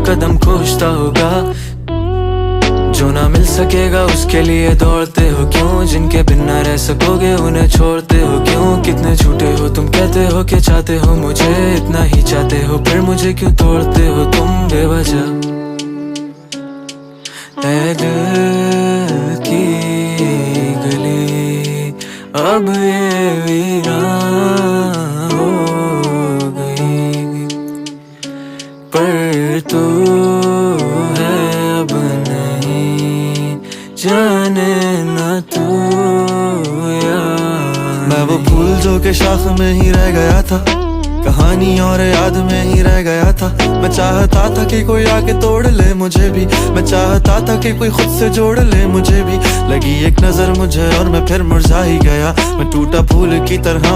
कदम खोजता होगा। जो ना मिल सकेगा उसके लिए दौड़ते हो क्यों? जिनके बिन ना रह सकोगे उन्हें छोड़ते हो क्यों? कितने झूठे हो तुम, कहते हो कि चाहते हो मुझे, इतना ही चाहते हो फिर मुझे क्यों तोड़ते हो तुम बेवजह? ऐ दिल की गली अब ये वीरान हो गई, पर तू है अब नहीं, जाने ना तू यार। मैं वो फूल जो के शाख में ही रह गया था, कहानी और याद में ही रह गया था। मैं चाहता था कि कोई आके तोड़ ले मुझे भी, मैं चाहता था कि कोई खुद से जोड़ ले मुझे भी। लगी एक नजर मुझे और मैं फिर मुरझा ही गया, मैं टूटा फूल की तरह